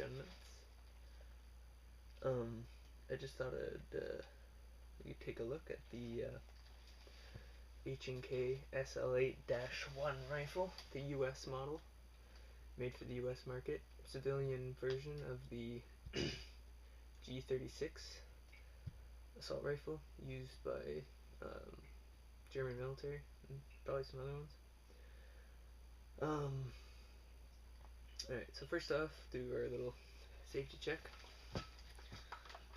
gun nuts. I just thought you take a look at the H&K SL8-1 rifle, the US model, made for the US market, civilian version of the G36 assault rifle used by German military and probably some other ones. Alright, so first off, do our little safety check.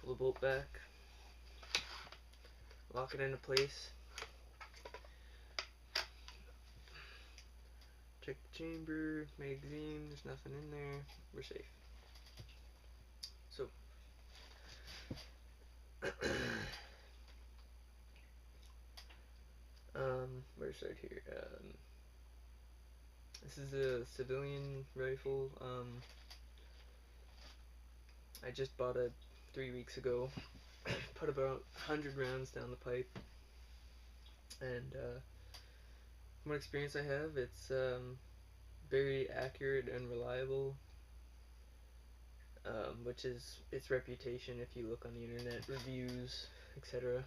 Pull the bolt back, lock it into place, check the chamber, magazine, there's nothing in there, we're safe. So, where to start here? This is a civilian rifle. I just bought it 3 weeks ago. Put about 100 rounds down the pipe, and from what experience I have, it's very accurate and reliable, which is its reputation if you look on the internet, reviews, etc.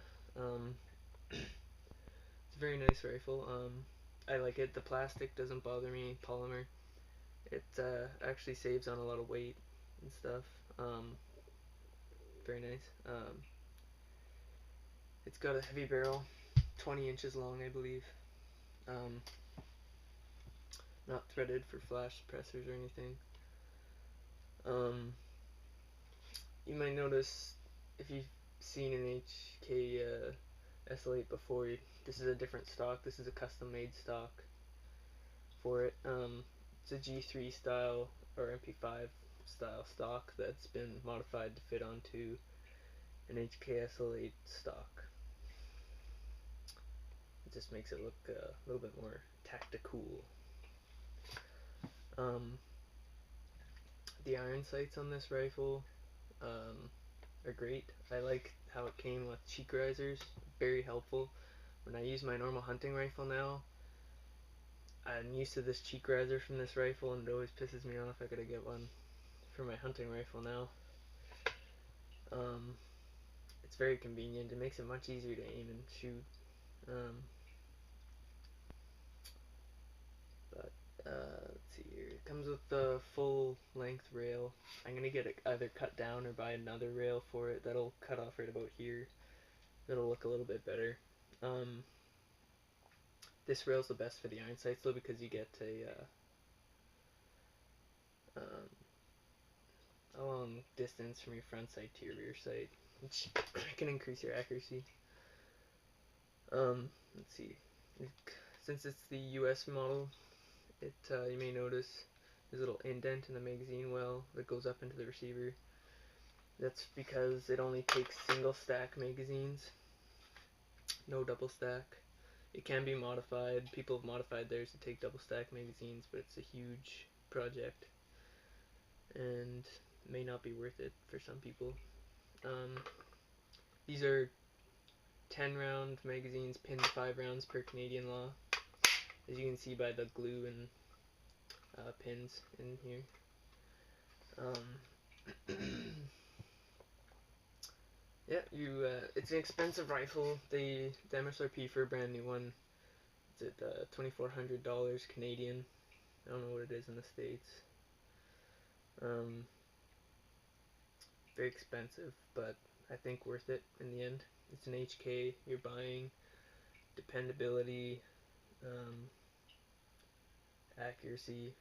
It's a very nice rifle. I like it. The plastic doesn't bother me. Polymer. It actually saves on a lot of weight and stuff. Very nice. It's got a heavy barrel, 20 inches long, I believe. Not threaded for flash suppressors or anything. You might notice if you've seen an HK SL8 before, this is a different stock. This is a custom made stock for it. It's a G3 style or MP5 style stock that's been modified to fit onto an HK SL8 stock. It just makes it look a little bit more tactical. The iron sights on this rifle are great. I like how it came with cheek risers, very helpful. When I use my normal hunting rifle now, I'm used to this cheek riser from this rifle, and it always pisses me off. I gotta get one for my hunting rifle now. It's very convenient. It makes it much easier to aim and shoot. Let's see here. It comes with the full length rail. I'm gonna get it either cut down or buy another rail for it that'll cut off right about here. That'll look a little bit better. This rail's the best for the iron sights though, because you get a long distance from your front sight to your rear sight, which can increase your accuracy. Let's see. Since it's the US model, you may notice there's a little indent in the magazine well that goes up into the receiver. That's because it only takes single stack magazines, no double stack. It can be modified. People have modified theirs to take double stack magazines, but it's a huge project and may not be worth it for some people. These are 10 round magazines, pinned 5 rounds per Canadian law, as you can see by the glue and pins in here. Yeah, it's an expensive rifle. The MSRP for a brand new one is at $2,400 Canadian. I don't know what it is in the States. Very expensive, but I think worth it in the end. It's an HK. You're buying dependability, accuracy,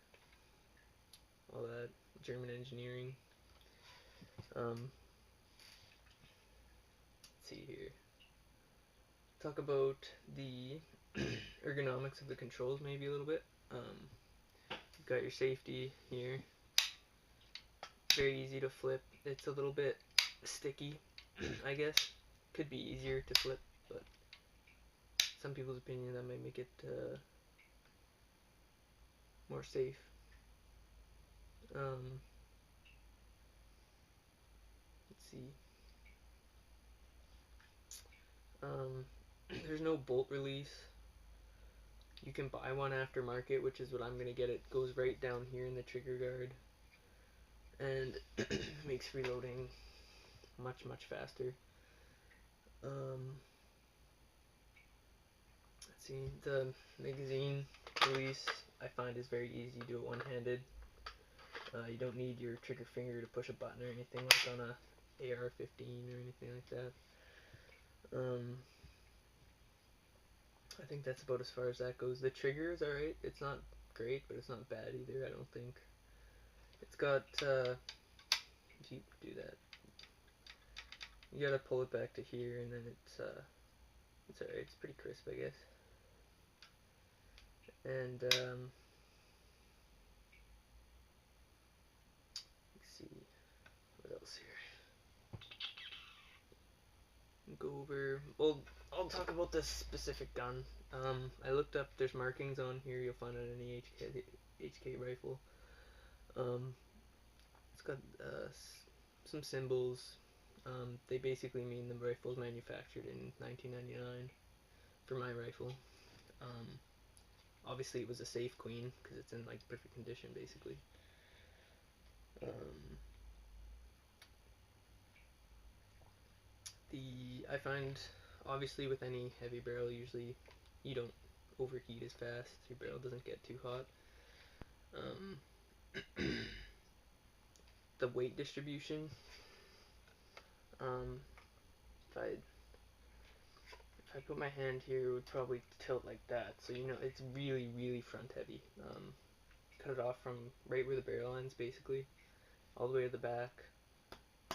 all that, German engineering. Let's see here. Talk about the ergonomics of the controls maybe a little bit. You've got your safety here. Very easy to flip. It's a little bit sticky, I guess. Could be easier to flip, but some people's opinion that might make it more safe. Let's see. There's no bolt release. You can buy one aftermarket, which is what I'm gonna get. It goes right down here in the trigger guard, and makes reloading much faster. Let's see, the magazine release I find is very easy to do it one-handed. You don't need your trigger finger to push a button or anything like on a AR-15 or anything like that. I think that's about as far as that goes. The trigger is alright. It's not great, but it's not bad either, I don't think. It's got, Jeep, do that. You gotta pull it back to here, and then it's alright. It's pretty crisp, I guess. And, let's see, what else here? Go over, well, I'll talk about this specific gun. I looked up, there's markings on here you'll find on any HK rifle. It's got some symbols. They basically mean the rifle was manufactured in 1999 for my rifle. Obviously it was a safe clean because it's in like perfect condition basically. I find obviously with any heavy barrel usually you don't overheat as fast. Your barrel doesn't get too hot. The weight distribution. If I put my hand here, it would probably tilt like that. So you know it's really front heavy. Cut it off from right where the barrel ends, basically, all the way to the back.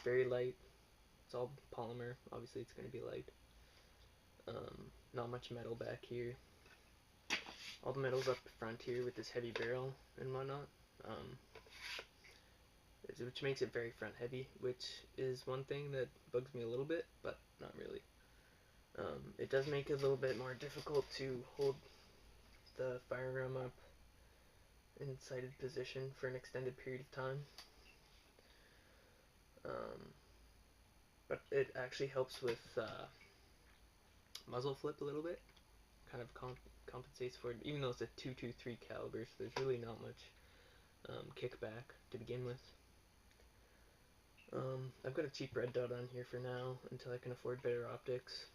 Very light. It's all polymer. Obviously, it's going to be light. Not much metal back here. All the metal's up front here with this heavy barrel and whatnot. Which makes it very front heavy, which is one thing that bugs me a little bit, but not really. It does make it a little bit more difficult to hold the firearm up in sighted position for an extended period of time. But it actually helps with muzzle flip a little bit. Kind of compensates for it, even though it's a .223 caliber, so there's really not much kickback to begin with. I've got a cheap red dot on here for now until I can afford better optics.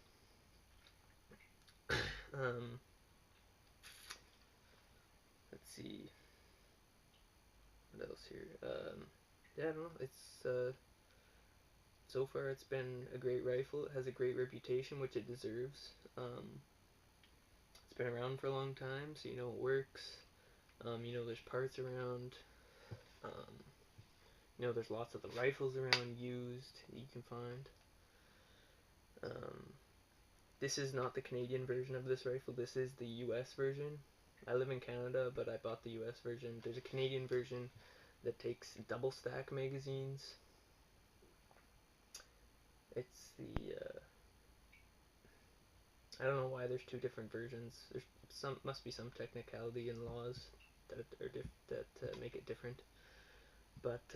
Let's see. What else here? Yeah, I don't know. It's so far it's been a great rifle. It has a great reputation, which it deserves. It's been around for a long time, so you know it works. You know there's parts around. You know there's lots of the rifles around used that you can find. This is not the Canadian version of this rifle. This is the US version. I live in Canada, but I bought the US version. There's a Canadian version that takes double stack magazines. It's the I don't know why there's two different versions. There's must be some technicality in laws that make it different. But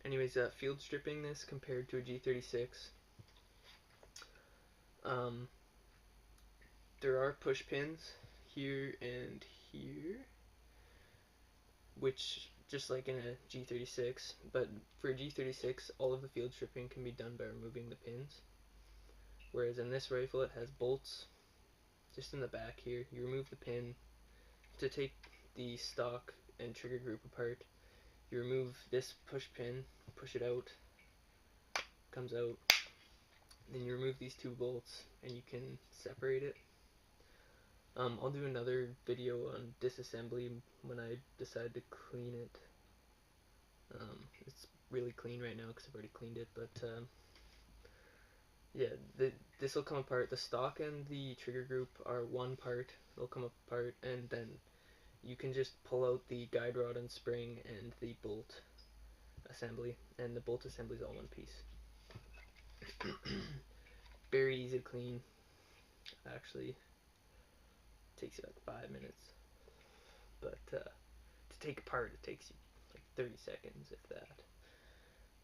anyways, field stripping this compared to a G36. There are push pins here and here, which just like in a G36, but for a G36 all of the field stripping can be done by removing the pins, whereas in this rifle it has bolts just in the back here. You remove the pin to take the stock and trigger group apart. You remove this push pin, push it out, comes out, then you remove these two bolts and you can separate it. I'll do another video on disassembly when I decide to clean it. It's really clean right now because I've already cleaned it, but yeah, this will come apart. The stock and the trigger group are one part. They'll come apart, and then you can just pull out the guide rod and spring and the bolt assembly, and the bolt assembly is all one piece. Very easy to clean. Actually, takes you like 5 minutes, but to take apart it takes you like 30 seconds, if that.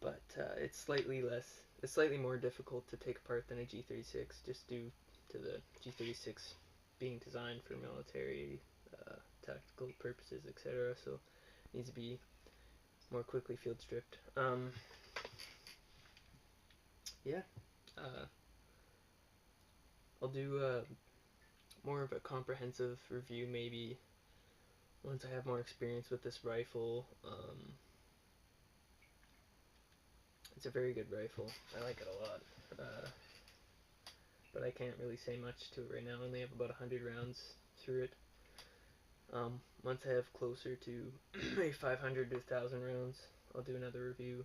But it's slightly more difficult to take apart than a G36, just due to the G36 being designed for military, tactical purposes, etc. So it needs to be more quickly field stripped. Yeah, uh, I'll do more of a comprehensive review maybe once I have more experience with this rifle. It's a very good rifle. I like it a lot. But I can't really say much to it right now. I only have about 100 rounds through it. Once I have closer to maybe 500 to 1,000 rounds, I'll do another review.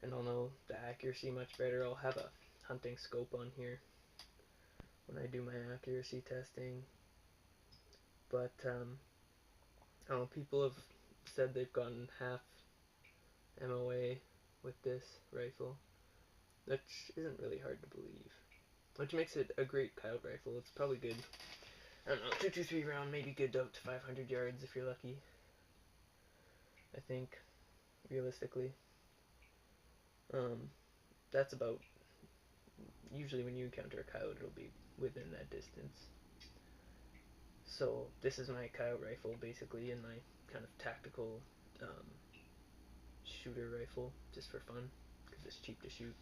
And I'll know the accuracy much better. I'll have a hunting scope on here when I do my accuracy testing. But I don't know, people have said they've gotten half MOA with this rifle, which isn't really hard to believe. Which makes it a great coyote rifle. It's probably good. I don't know, 223 round, maybe good up to 500 yards if you're lucky. I think, realistically. That's about, usually when you encounter a coyote, it'll be within that distance. So this is my coyote rifle, basically, and my kind of tactical shooter rifle, just for fun, because it's cheap to shoot.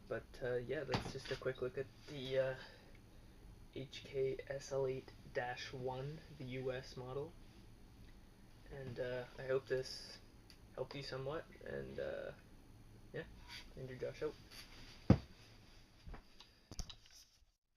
But yeah, that's just a quick look at the HK SL8-1, the US model. And I hope this helped you somewhat. And yeah, Andrew Josh out.